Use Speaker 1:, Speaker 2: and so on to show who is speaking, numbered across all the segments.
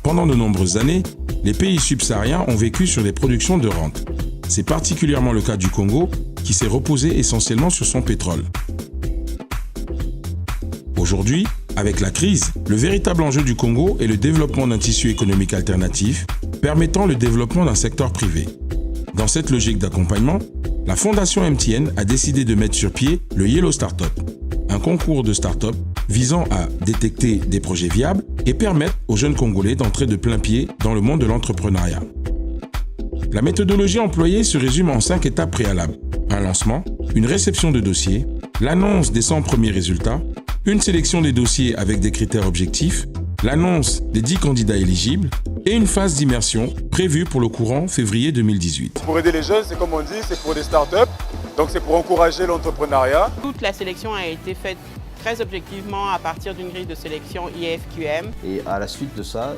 Speaker 1: Pendant de nombreuses années, les pays subsahariens ont vécu sur des productions de rente. C'est particulièrement le cas du Congo, qui s'est reposé essentiellement sur son pétrole. Aujourd'hui, avec la crise, le véritable enjeu du Congo est le développement d'un tissu économique alternatif, permettant le développement d'un secteur privé. Dans cette logique d'accompagnement, la Fondation MTN a décidé de mettre sur pied le Yellow Startup, un concours de start-up visant à détecter des projets viables et permettre aux jeunes Congolais d'entrer de plein pied dans le monde de l'entrepreneuriat. La méthodologie employée se résume en 5 étapes préalables. Un lancement, une réception de dossiers, l'annonce des 100 premiers résultats, une sélection des dossiers avec des critères objectifs, l'annonce des 10 candidats éligibles et une phase d'immersion prévue pour le courant février 2018.
Speaker 2: Pour aider les jeunes, c'est comme on dit, c'est pour des startups, donc c'est pour encourager l'entrepreneuriat.
Speaker 3: Toute la sélection a été faite très objectivement à partir d'une grille de sélection IFQM.
Speaker 4: Et à la suite de ça,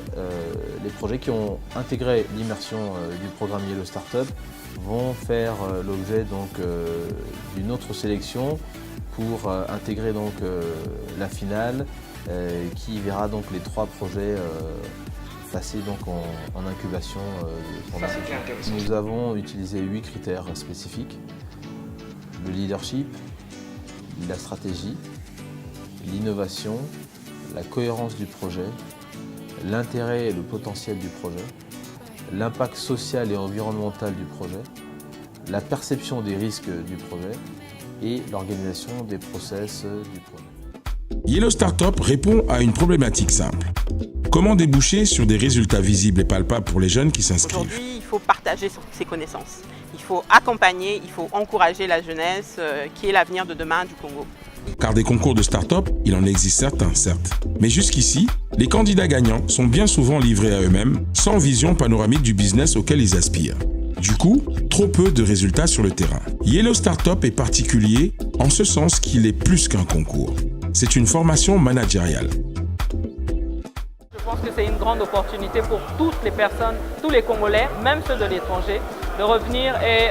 Speaker 4: les projets qui ont intégré l'immersion du programme Yellow Startup vont faire l'objet d'une autre sélection pour intégrer la finale qui verra donc les 3 projets passer en incubation. Nous avons utilisé 8 critères spécifiques: le leadership, la stratégie, l'innovation, la cohérence du projet, l'intérêt et le potentiel du projet, l'impact social et environnemental du projet, la perception des risques du projet et l'organisation des process du projet.
Speaker 1: Yellow Startup répond à une problématique simple. Comment déboucher sur des résultats visibles et palpables pour les jeunes qui s'inscrivent?
Speaker 3: Aujourd'hui, il faut partager ses connaissances. Il faut accompagner, il faut encourager la jeunesse qui est l'avenir de demain du Congo.
Speaker 1: Car des concours de start-up, il en existe certains, certes. Mais jusqu'ici, les candidats gagnants sont bien souvent livrés à eux-mêmes, sans vision panoramique du business auquel ils aspirent. Du coup, trop peu de résultats sur le terrain. Yellow Startup est particulier en ce sens qu'il est plus qu'un concours. C'est une formation managériale.
Speaker 5: Je pense que c'est une grande opportunité pour toutes les personnes, tous les Congolais, même ceux de l'étranger, de revenir et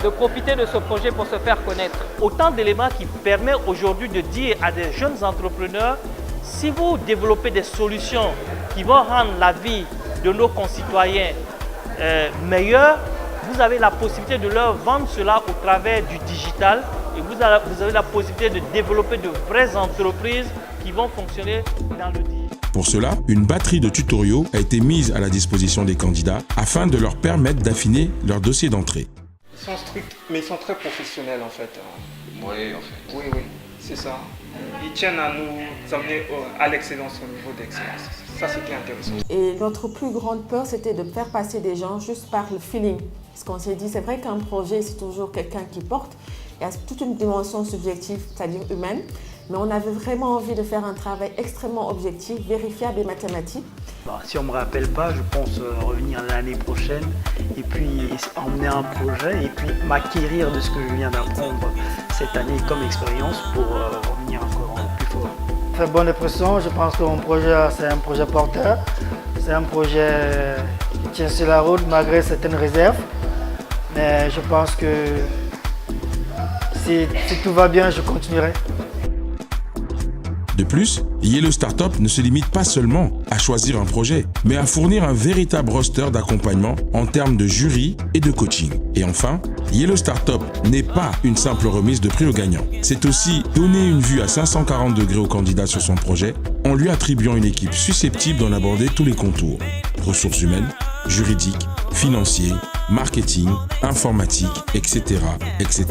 Speaker 5: de profiter de ce projet pour se faire connaître.
Speaker 6: Autant d'éléments qui permettent aujourd'hui de dire à des jeunes entrepreneurs, si vous développez des solutions qui vont rendre la vie de nos concitoyens meilleure, vous avez la possibilité de leur vendre cela au travers du digital et vous avez la possibilité de développer de vraies entreprises qui vont fonctionner dans le digital.
Speaker 1: Pour cela, une batterie de tutoriaux a été mise à la disposition des candidats afin de leur permettre d'affiner leur dossier d'entrée.
Speaker 7: Ils sont stricts, mais ils sont très professionnels en fait.
Speaker 8: Oui, en fait.
Speaker 7: Oui, c'est ça. Ils tiennent à nous amener à l'excellence, au niveau d'excellence. Ça, c'est bien intéressant.
Speaker 9: Et notre plus grande peur, c'était de faire passer des gens juste par le feeling. Parce qu'on s'est dit, c'est vrai qu'un projet, c'est toujours quelqu'un qui porte. Il y a toute une dimension subjective, c'est-à-dire humaine. Mais on avait vraiment envie de faire un travail extrêmement objectif, vérifiable et mathématique.
Speaker 10: Si on ne me rappelle pas, je pense revenir l'année prochaine et puis emmener un projet et puis m'acquérir de ce que je viens d'apprendre cette année comme expérience pour revenir encore plus fort.
Speaker 11: Très bonne impression, je pense que mon projet, c'est un projet porteur. C'est un projet qui tient sur la route malgré certaines réserves. Mais je pense que si tout va bien, je continuerai.
Speaker 1: De plus, Yellow Startup ne se limite pas seulement à choisir un projet, mais à fournir un véritable roster d'accompagnement en termes de jury et de coaching. Et enfin, Yellow Startup n'est pas une simple remise de prix aux gagnants. C'est aussi donner une vue à 540 degrés au candidat sur son projet en lui attribuant une équipe susceptible d'en aborder tous les contours. Ressources humaines, juridiques, financiers, marketing, informatique, etc., etc.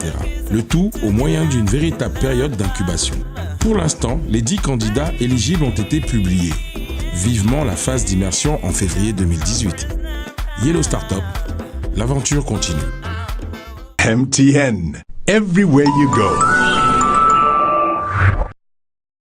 Speaker 1: Le tout au moyen d'une véritable période d'incubation. Pour l'instant, les 10 candidats éligibles ont été publiés. Vivement la phase d'immersion en février 2018. Yellow Startup, l'aventure continue.
Speaker 12: MTN, everywhere you go.